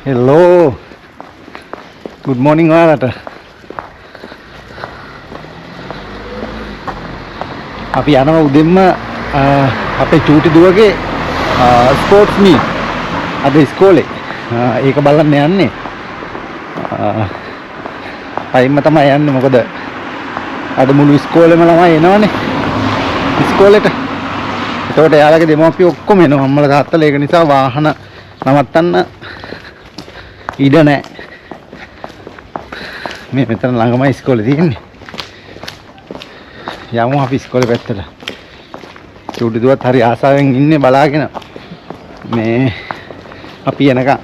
Hello. Good morning ඔයාලට. අපි යනවා උදෙන්ම අපේ චූටි දුවගේ ස්පෝර්ට්ස් මීට් අද ඉස්කෝලේ. ඒක බලන්න යන්නේ. අයිම්ම තමයි යන්නේ මොකද අද මුළු ඉස්කෝලේම ළමයි එනවනේ ඉස්කෝලේට. ඒකට එයාලගේ දෙමව්පියෝ ඔක්කොම එනවා. අම්මලා තාත්තලා ඒක නිසා වාහන නවත්තන්න ඉඩ නැහැ. මේ මෙතන ළඟමයි ඉස්කෝලේ තියෙන්නේ. යමු අපි ඉස්කෝලේ පැත්තට. චූටි දුවත් හරි ආසාවෙන් ඉන්නේ බලාගෙන. මේ අපි එනකන්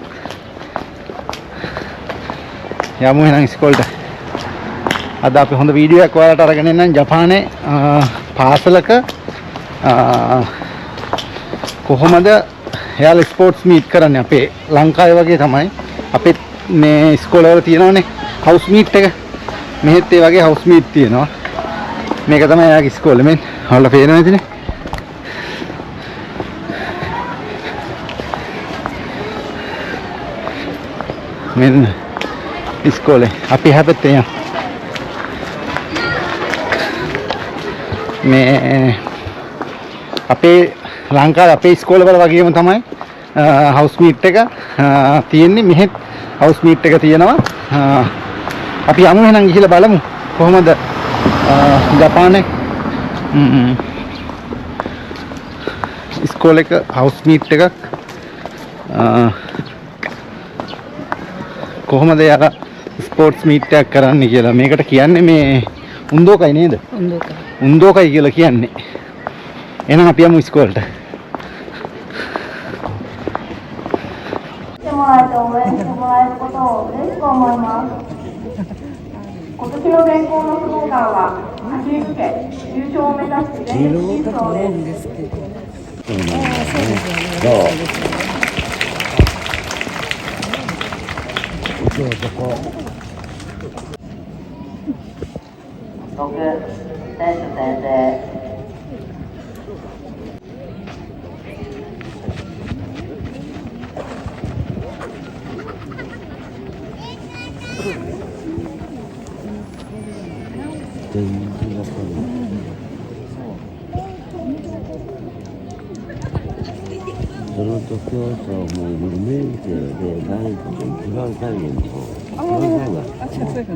යමු එහෙනම් ඉස්කෝලේට. අද අපි හොඳ වීඩියෝ එකක් ඔයාලට අරගෙන එන්නම් ජපානයේ පාසලක කොහොමද එයාලා ස්පෝර්ට්ස් මීට් කරන්නේ. අපේ ලංකාවේ වගේ තමයි. අපේ මේ ඉස්කෝලේ වල තියෙනවානේ හවුස් මීට් එක. මෙහෙත් ඒ වගේ හවුස් මීට් තියෙනවා. මේක තමයි එයාගේ ඉස්කෝලේ. මෙන්න ඔයාලට පේනවා නේදනේ. මෙන්න ඉස්කෝලේ අපි හැපෙත්තේ යන්න. මේ අපේ ලංකාවේ අපේ ඉස්කෝලේ වල වගේම තමයි හවුස් මීට් එක තියෙන්නේ. මෙහෙත් හවුස් මීට් එක තියෙනවා. අපි යමු එහෙනම් ගිහිල්ලා බලමු කොහොමද ජපානයේ ඉස්කෝලේක හවුස් මීට් එකක් කොහොමද යාලා ස්පෝර්ට්ස් මීට් එකක් කරන්නේ කියලා. මේකට කියන්නේ මේ උන්දෝකයි නේද? උන්දෝකයි කියලා කියන්නේ. එහෙනම් අපි යමු ඉස්කෝලේට. 応援してもらえることを嬉しく思います。今年の全校のスローガンは走り抜け優勝を目指して全力疾走です。僕、選手先生。全然わかんない。その時はさ、もう無免許でないと一番最後の方。一番最後。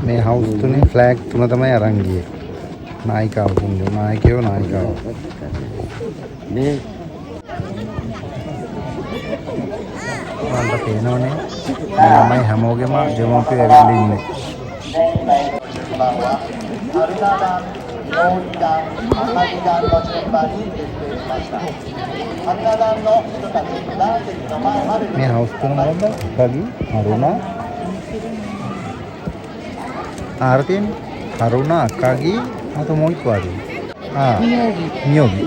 මේ හවුස් තුනේ ෆ්ලෑග් තුන තමයි අරන් ගියේ. නායිකාව තුනේ නායකයෝ නායිකාව. නේ මන්ට පේනවනේ. ළමයි හැමෝගෙම දෙමව්පියෝ ඇවිල්ලා ඉන්නේ. මේ හවුස් තුන මොකද්ද? කගි අරුණා आरतीन करुणा अक्कागी हाँ तो मोहित वाली हाँ मियोगी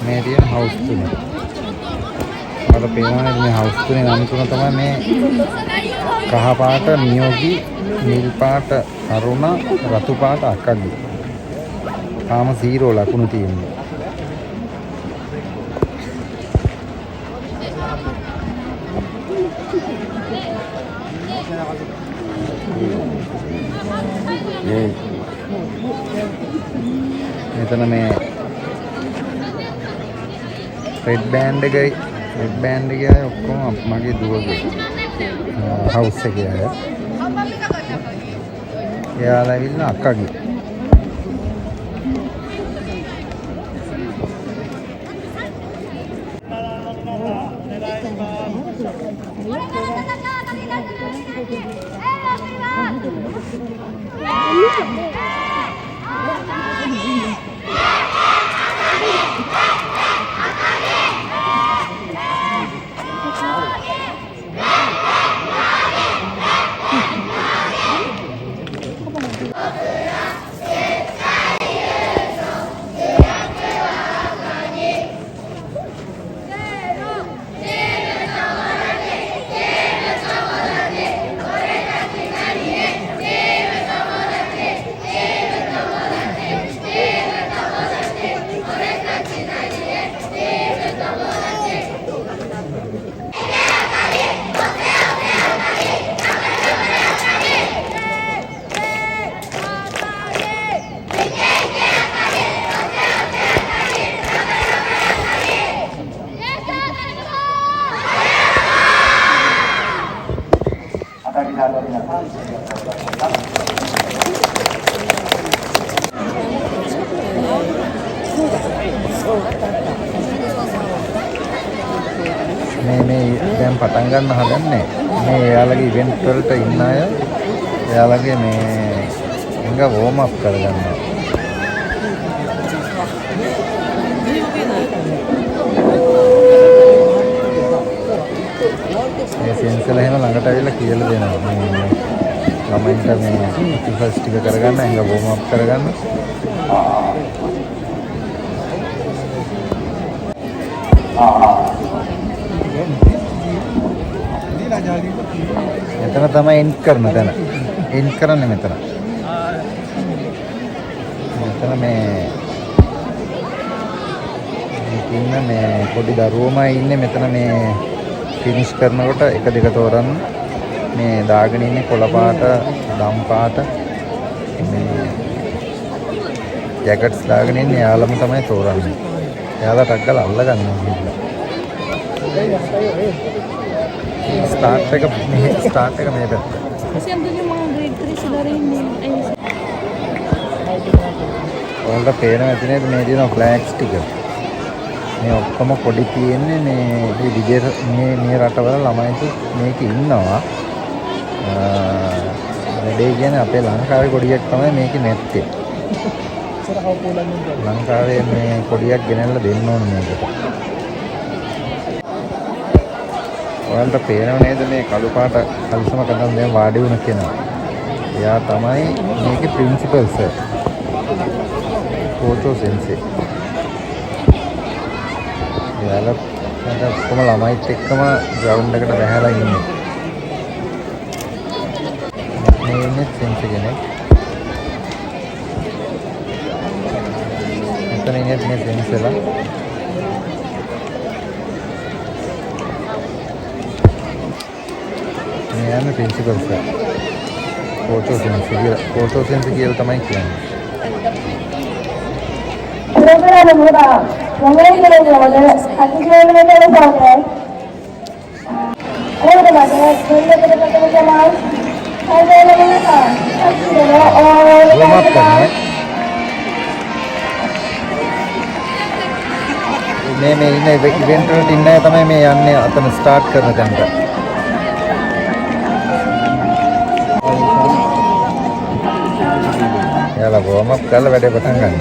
मेरियन हाउस तुने और पेमाने में हाउस तुने नाम तुने तो मैं कहा पाट मियोगी नील पाट करुणा रतु पाट अक्कागी काम जीरो लकुनु तीन මෙතන මේ රෙඩ් බෑන්ඩ් එකයි ඔක්කොම මගේ දුවගේ හවුස් එකේ අය. එයාලා ඇවිල්ලා අක්කගේ. මේ දැන් පටන් ගන්න හදන්නේ මේ එයාලගේ ඉවෙන්ට් වලට ඉන්න අය එයාලගේ මේ එංග වෝම් අප් කරගන්නවා. මේ සෙන්සර්ලා එහෙම ළඟට ඇවිල්ලා කියලා දෙනවා. මේ ළමයින්ට මේ එක්සර්සයිස් ටික කරගන්න එංග වෝම් අප් කරගන්න. මෙතන තමයි එන්ඩ් කරන තැන. එන්ඩ් කරන්නේ මෙතන. මෙතන මේ ඉන්න මේ පොඩි දරුවෝමයි ඉන්නේ මෙතන මේ ෆිනිෂ් කරනකොට 1 2 තෝරන්න. මේ දාගෙන ඉන්නේ කොළ පාට, දම් පාට මේ ජැකට්ස් දාගෙන ඉන්නේ යාළුවම තමයි තෝරන්නේ. යාළුවා ටක් ගාලා අල්ල ගන්නවා. ස්ටාර්ට් එක මේ පැත්ත. ඔයාලට පේනවා ඇති නේද මේ තියෙන ෆ්ලෑග්ස් ටික. මේ ඔක්කොම පොඩි තියෙන්නේ මේ විදේශ මේ රටවල ළමයිතු මේක ඉන්නවා. වැඩේ කියන්නේ අපේ ලංකාවේ කොඩියක් තමයි මේකේ නැත්තේ. ලංකාවේ මේ කොඩියක් ගෙනල්ලා දෙන්න ඕන මේකට. ඔයාලට පේනව නේද මේ කළු පාට කල්සම කඩන් දැන් වාඩි වුණ කෙනා. එයා තමයි මේකේ ප්‍රින්සිපල් සර්. කෝචෝ සෙන්සෙ. එයාලා කොහොම ළමයිත් එක්කම ග්‍රවුන්ඩ් එකට බැහැලා ඉන්නේ. මේ ඉන්නේ සෙන්සෙ කෙනෙක්. මෙතන ඉන්නේ මේ සෙන්සෙලා. මේ ප්‍රින්සිපල් සර් ෆෝටෝ සෙන්ස් කියලා තමයි කියන්නේ. 프로그램은 보다 영양제를 먹는 80km 정도. 오늘까지 전력으로 가져오자마자 살살을 해서 80km 고맙다. මේ ඉන්නේ ඉවෙන්ට් වලට ඉන්න අය තමයි මේ යන්නේ අතන ස්ටාර්ට් කරන තැනට. याला warm up කරලා වැඩේ පටන් ගන්න.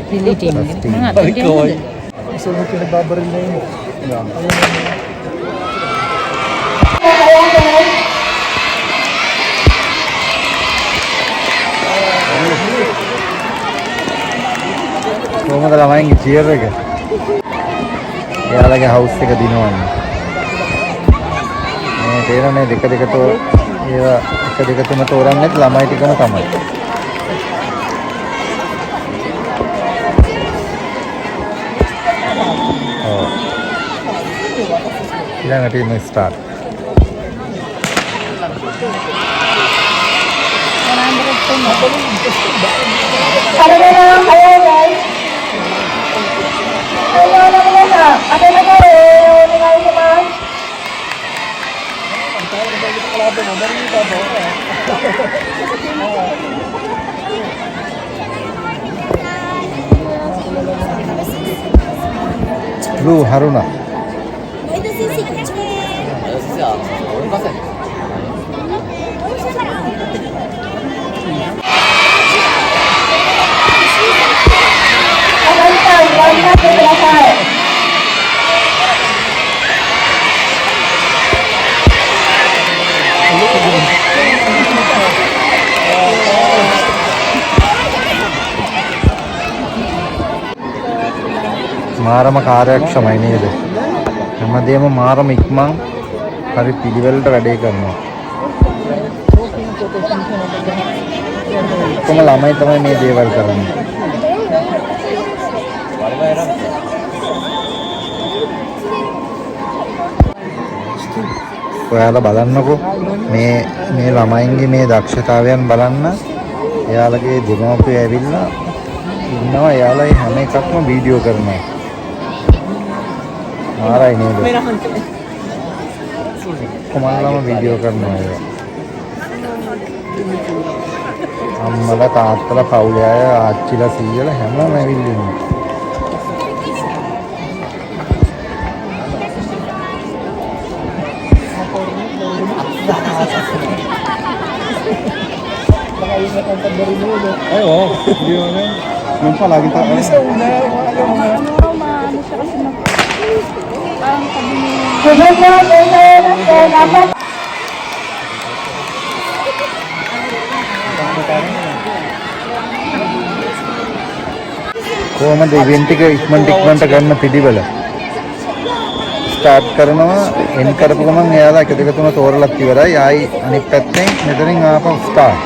Pilih tim. Nggak ada tim. Suruh kena babarin ini. කොහමද ළමයින්ගේ චියර් එක? එයාලගේ හවුස් එක දිනවන්නේ. මේ තේරෙන්නේ දෙක තෝ ඒවා 1 2 3 තෝරන්නේ ළමයි ටිකම තමයි. ඔව්. ඊළඟට ඉන්න start. Blue Haruna. Wait to see signature. මාරම කාර්යක්ෂමයි නේද? හැමදේම මාරම ඉක්මන් හරි පිළිවෙලට වැඩේ කරනවා. කොහොම ළමයි තමයි මේ දේවල් කරන්නේ. ඔයාලා බලන්නකෝ මේ ළමයින්ගේ මේ දක්ෂතාවයන් බලන්න. එයාලගේ දෙමව්පියෝ ඇවිල්ලා ඉන්නවා. එයාලා මේ හැම එකක්ම වීඩියෝ කරනවා. මාරයි නේද? කොමල්ලාම වීඩියෝ කරනවා ඒවා. අම්මලා තාත්තලා පවුලේ අය ආච්චිලා සීයලා හැමෝම ඇවිල්ලා ඉන්නවා. Ayo, gimana? Lupa lagi tak? Bisa udah, කොහොමද ඉවෙන්ට් එක ඉක්මනට ගන්න පිළිවෙල ස්ටාර්ට් කරනවා. එන් කරපු ගමන් එයාලා එක දෙක තුන තෝරලත් ඉවරයි. ආයි අනිත් පැත්තෙන් මෙතනින් ආපහු ස්ටාර්ට්.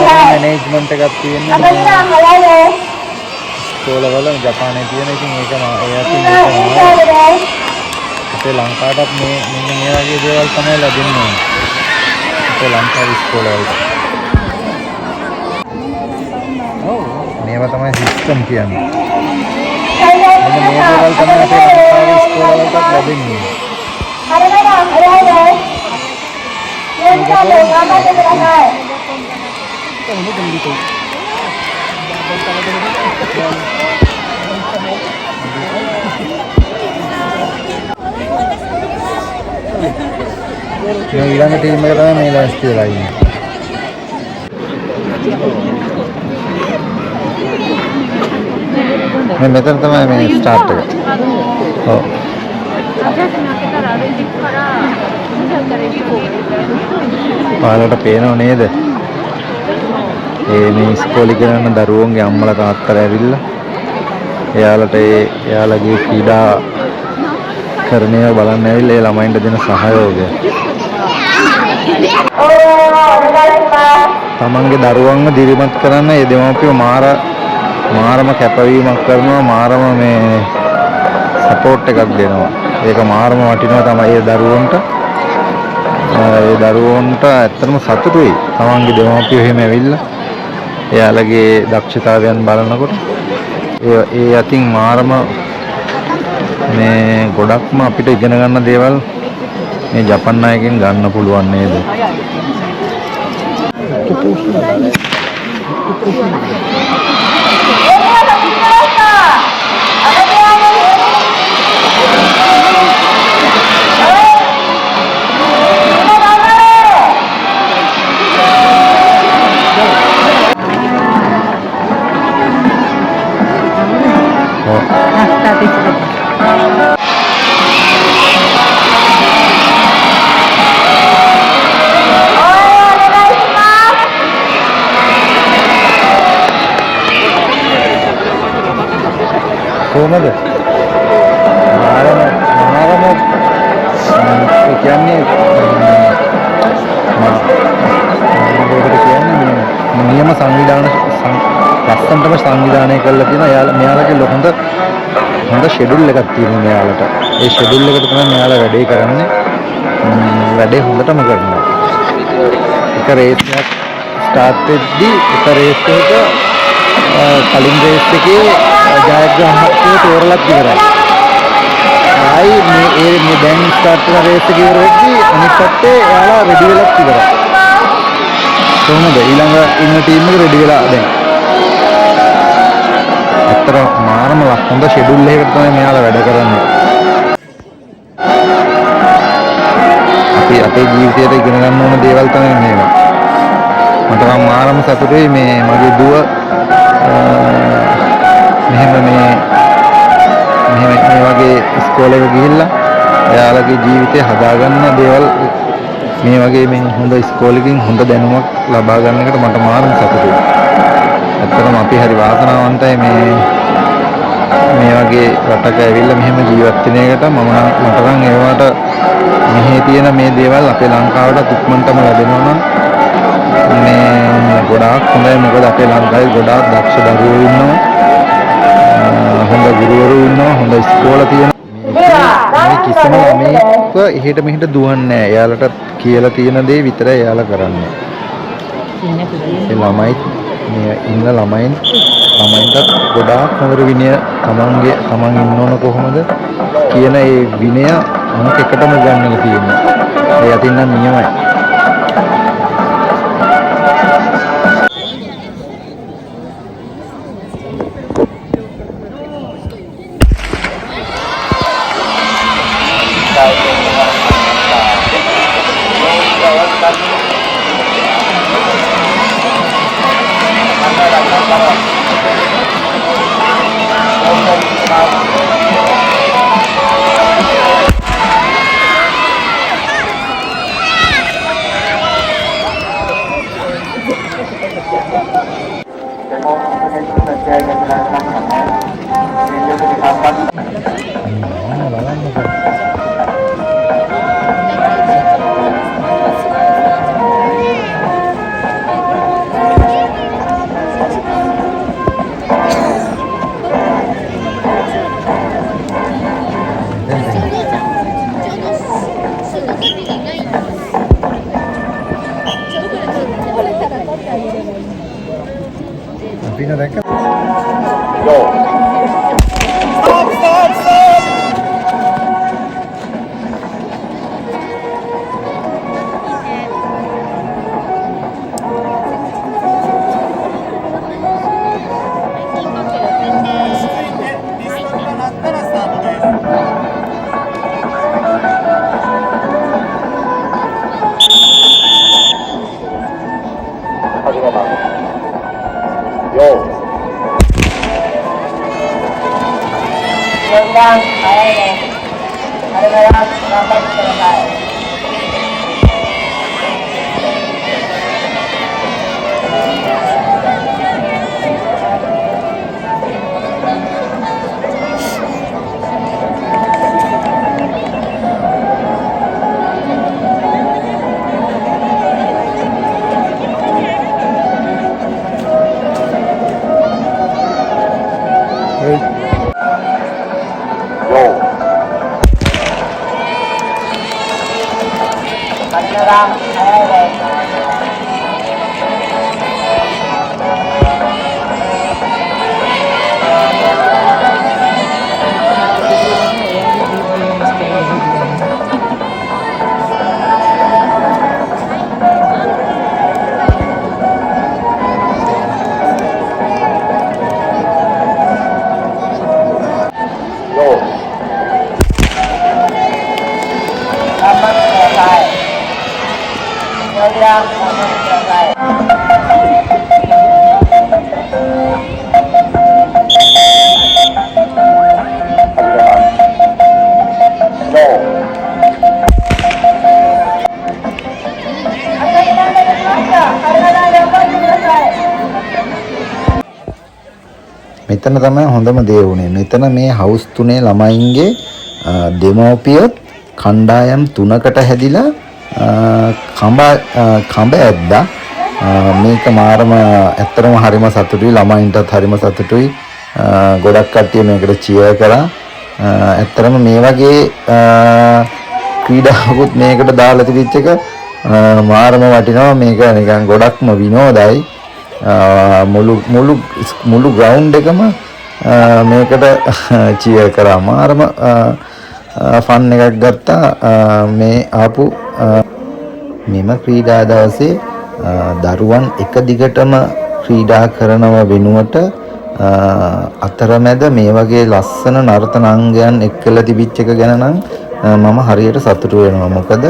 මැනේජ්මන්ට් එකක් තියෙනවා. ස්කෝලවල ජපානයේ තියෙන ඉතින් ඒක අපේ ලංකාවටත් මෙන්න මේ වගේ දේවල් තමයි ලැබෙන්නේ. අපේ ලංකාවේ ස්කෝලවල. මේවා තමයි සිස්ටම් කියන්නේ. මෙන්න මේ දේවල් තමයි අපේ ලංකාවේ ස්කෝලවලට ලැබෙන්නේ. ඊළඟ ටීම් එක තමයි මේ ලෑස්ති වෙලා ඉන්නේ. මෙතන තමයි මේ ස්ටාර්ට් එක. ඔව්. ඔයාලට පේනව නේද? මේ ඉස්කෝලේ කරන දරුවන්ගේ අම්මලා තාත්තලා ඇවිල්ලා එයාලට එයාලගේ ක්‍රීඩා කරණය බලන්න ඇවිල්ලා ඒ ළමයින්ට දෙන සහයෝගය. තමන්ගේ දරුවන්ව දිරිමත් කරන්න ඒ දෙමව්පියෝ මාරම කැපවීමක් කරනවා. මාරම මේ සපෝට් එකක් දෙනවා. ඒක මාරම වටිනවා තමයි ඒ දරුවන්ට. ඒ දරුවන්ට ඇත්තටම සතුටුයි. තමන්ගේ දෙමව්පියෝ එහෙම ඇවිල්ලා එයාලගේ දක්ෂතාවයන් බලනකොට ඒ අතින් මාරම මේ ගොඩක්ම අපිට ඉගෙන ගන්න දේවල් මේ ජපන් අයගෙන් ගන්න පුළුවන් නේද? කොහොමද? මාරම කියන්නේ නියම සංවිධාන ලස්සනටම සංවිධානය කරලා තියෙනවා. මෙයාලගේ හොඳ ෂෙඩියුල් එකක් තියෙනවා මෙයාලට. ඒ ෂෙඩියුල් එකට තමයි මෙයාලා වැඩේ කරන්නේ. වැඩේ හොඳටම කරනවා. එක රේස් එකක් ස්ටාර්ට් වෙද්දී එක රේස් එකක කලින් රේස් එකේ ජයග්‍රාහකයෝ තෝරලා ඉවරයි. ආයි මේ දැන් ස්ටාර්ට් කරන රේස් එක ඉවර වෙද්දී අනිත් පැත්තේ එයාලා රෙඩි වෙලා ඉවරයි. කොහොමද ඊළඟ ඉන්න ටීම් එක රෙඩි වෙලා දැන්. ඇත්තට මාරම හොඳ ෂෙඩියුල් එකකට තමයි මෙයාලා වැඩ කරන්නේ. අපේ ජීවිතයට ඉගෙන ගන්න ඕන දේවල් තමයි මේවා. මට නම් මාරම සතුටුයි මේ මගේ දුව මෙහෙම මේ වගේ ඉස්කෝලේක ගිහිල්ලා එයාලගේ ජීවිතය හදාගන්න දේවල් මේ වගේ මේ හොඳ ඉස්කෝලේකින් හොඳ දැනුමක් ලබා ගන්න එකට මට මාරම සතුටුයි. ඇත්තටම අපි හරි වාසනාවන්තයි මේ වගේ රටක ඇවිල්ලා මෙහෙම ජීවත් වෙන එකට. මට නම් ඒවට මෙහි තියෙන මේ දේවල් අපේ ලංකාවට ඉක්මනටම ලැබෙනවා නම් මේ ගොඩාක් හොඳයි. මොකද අපේ ලංකාවේ ගොඩාක් දක්ෂ දරුවෝ ඉන්නවා, හොඳ ගුරුවරු ඉන්නවා, හොඳ ඉස්කෝල තියෙනවා. මේ කිසිම ළමයෙක්ව එහෙට මෙහෙට දුවන්නේ නැහැ. එයාලට කියලා තියෙන දේ විතරයි එයාලා කරන්නේ. ඒ ළමයි මේ ඉන්න ළමයින්ට ගොඩාක් හොඳ විනය තමන් ඉන්න ඕන කොහොමද කියන ඒ විනය අමුක එකටම ගන්නලා තියෙනවා. ඒ අතින් නම් නියමයි. මෙතන තමයි හොඳම දේ වුණේ. මෙතන මේ හවුස් තුනේ ළමයින්ගේ දෙමෝපියොත් කණ්ඩායම් 3කට හැදිලා කඹ ඇද්දා. මේක මාරම ඇත්තටම හරිම සතුටුයි. ළමයින්ටත් හරිම සතුටුයි. ගොඩක් කට්ටිය මේකට චියර් කරා. ඇත්තටම මේ වගේ ක්‍රීඩාවකුත් මේකට දාලා තිබිච්ච එක මාරම වටිනවා. මේක නිකන් ගොඩක්ම විනෝදයි. මුළු ග්‍රවුන්ඩ් එකම මේකට චියර් කරා. මාරම ෆන් එකක් ගත්තා. මේ ආපු මෙම ක්‍රීඩා දවසේ දරුවන් එක දිගටම ක්‍රීඩා කරනව වෙනුවට අතරමැද මේ වගේ ලස්සන නර්තන අංගයන් එක්කලා තිබිච්ච එක ගැන නම් මම හරියට සතුටු වෙනවා. මොකද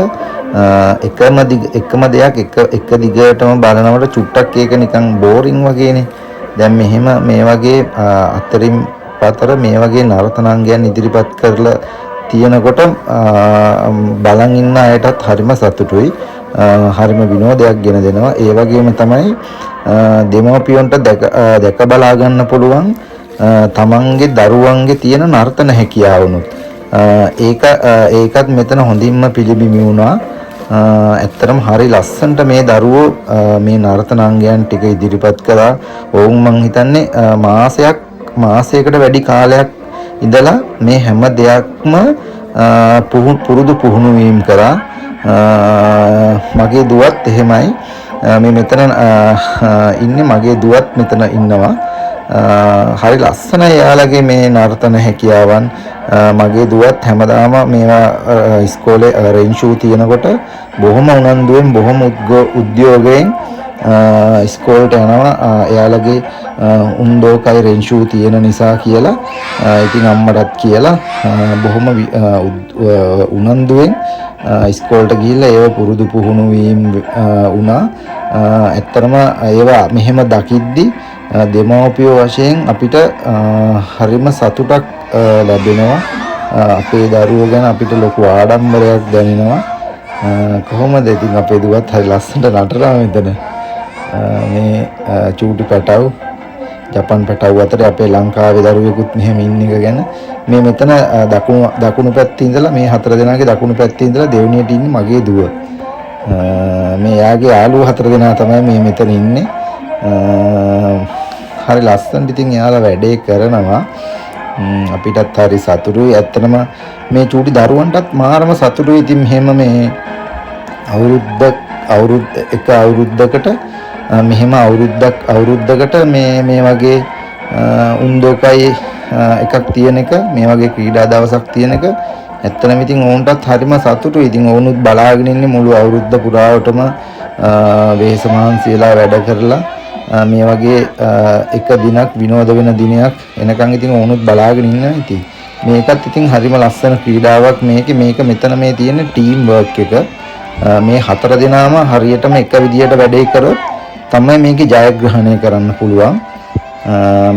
එකම දෙයක් එක දිගටම බලනකොට චුට්ටක් ඒක නිකන් බෝරින් වගේනේ. දැන් මෙහෙම මේ වගේ අතරින් පතර මේ වගේ නර්තනාංගයන් ඉදිරිපත් කරලා තියෙනකොට බලන් ඉන්න අයටත් හරිම සතුටුයි. හරිම විනෝදයක් ගෙන දෙනවා. ඒ වගේම තමයි දෙමව්පියන්ට දැක බලා ගන්න පුළුවන් තමන්ගේ දරුවන්ගේ තියෙන නර්තන හැකියාවනුත්. ඒකත් මෙතන හොඳින්ම පිළිබිඹු වුණා. ඇත්තටම හරි ලස්සනට මේ දරුවෝ මේ නර්තනාංගයන් ටික ඉදිරිපත් කළා. ඔවුන් මං හිතන්නේ මාසයකට වැඩි කාලයක් ඉඳලා මේ හැම දෙයක්ම පුහුණු වීම කරා. මගේ දුවත් එහෙමයි. මේ මෙතන ඉන්නේ මගේ දුවත් මෙතන ඉන්නවා. හරි ලස්සනයි එයාලගේ මේ නර්තන හැකියාවන්. මගේ දුවත් හැමදාම මේවා ඉස්කෝලේ රෙන්ෂූ තියෙනකොට බොහොම උනන්දුවෙන් බොහොම උද්‍යෝගයෙන් ඉස්කෝලේට යනවා. එයාලගේ උන්දෝකයි රෙන්ෂූ තියෙන නිසා කියලා ඉතින් අම්මටත් කියලා බොහොම උනන්දුවෙන් ඉස්කෝලේට ගිහිල්ලා ඒව පුරුදු පුහුණු වීම වුණා. ඇත්තටම ඒවා මෙහෙම දකිද්දි දෙමව්පියෝ වශයෙන් අපිට හරිම සතුටක් ලැබෙනවා. අපේ දරුවෝ ගැන අපිට ලොකු ආඩම්බරයක් දැනෙනවා. කොහොමද ඉතින් අපේ දුවත් හරි ලස්සනට නටනවා මෙතන. මේ චූටි පැටව් ජපන් පැටව් අතර අපේ ලංකාවේ දරුවෙකුත් මෙහෙම ඉන්න එක ගැන මේ මෙතන දකුණු පැත්තේ ඉඳලා මේ 4 දෙනාගේ දකුණු පැත්තේ ඉඳලා දෙවෙනියට ඉන්නේ මගේ දුව. මේ යාගේ යාළුවෝ 4 දෙනා තමයි මේ මෙතන ඉන්නේ. හරි ලස්සනට ඉතින් එයාලා වැඩේ කරනවා. අපිටත් හරි සතුටුයි. ඇත්තටම මේ චූටි දරුවන්ටත් මාරම සතුටුයි. ඉතින් මෙහෙම මේ අවුරුද්දකට මෙහෙම අවුරුද්දකට මේ වගේ උන්දෝකයි එකක් තියෙන එක, මේ වගේ ක්‍රීඩා දවසක් තියෙන එක ඇත්තටම ඉතින් ඕන්ටත් හරිම සතුටුයි. ඉතින් ඕනුත් බලාගෙන ඉන්නේ මුළු අවුරුද්ද පුරාවටම වෙහෙස මහන්සියලා වැඩ කරලා මේ වගේ එක දිනක් විනෝද වෙන දිනයක් එනකන් ඉතින් ඕනුත් බලාගෙන ඉන්නවා. ඉතින් මේකත් ඉතින් හරිම ලස්සන ක්‍රීඩාවක්. මේක මෙතන මේ තියෙන ටීම් වර්ක් එක. මේ 4 දෙනාම හරියටම එක විදියට වැඩේ කරොත් තමයි මේකේ ජයග්‍රහණය කරන්න පුළුවන්.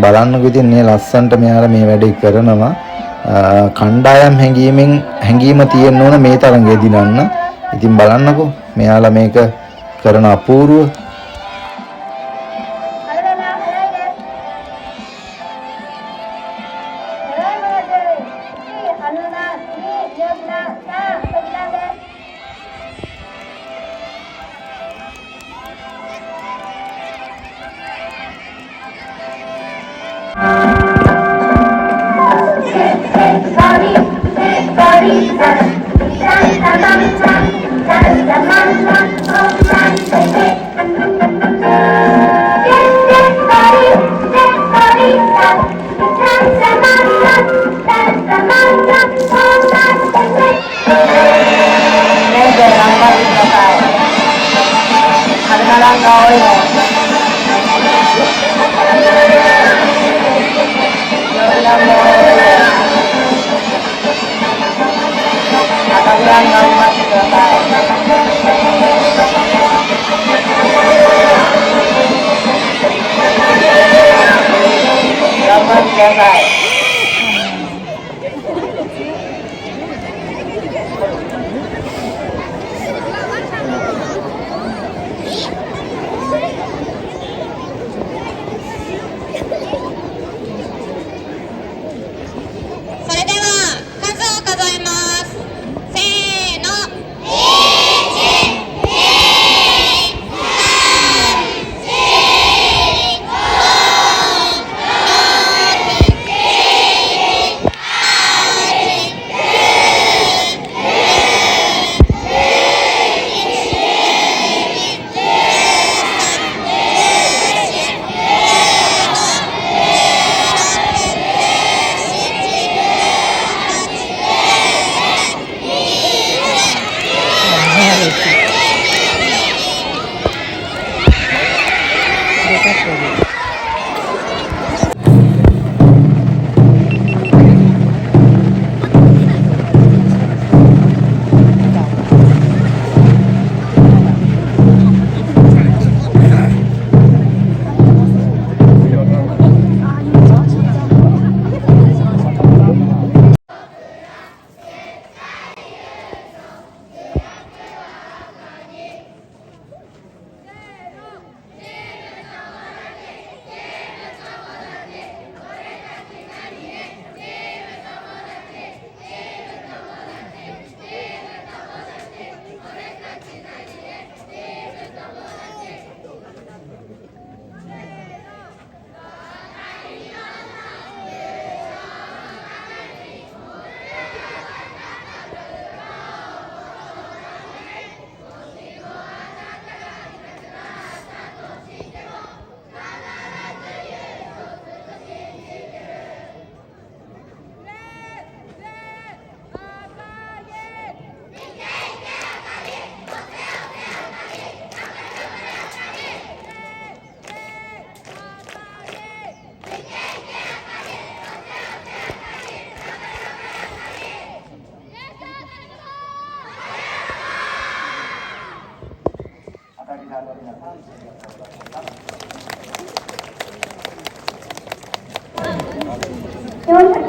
බලන්නකෝ ඉතින් මේ ලස්සනට මෙයාලා මේ වැඩේ කරනවා. කණ්ඩායම් හැංගීම තියෙන්න ඕන මේ තරඟේ දිනන්න. ඉතින් බලන්නකෝ මෙයාලා මේක කරන අපූර්ව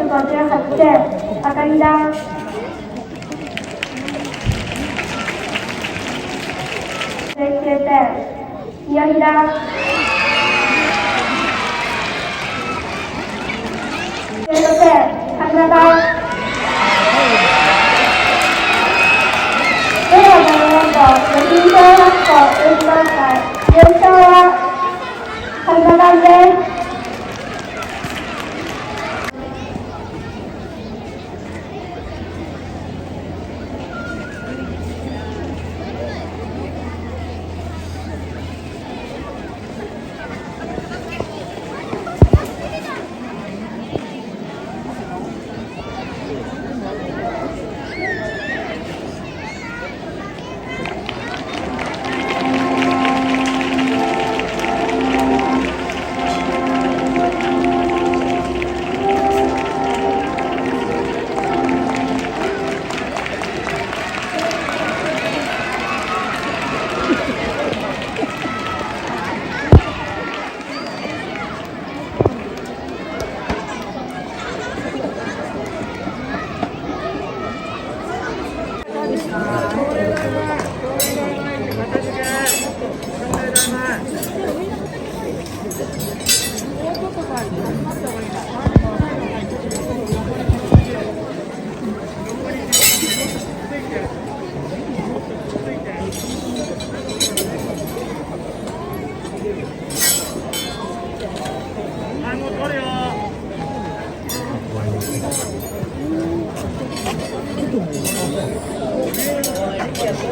358点、赤木団。19点、宮城団。15点、神田団。令和7年度女子小学校運動会優勝は神田団です。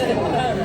Gracias.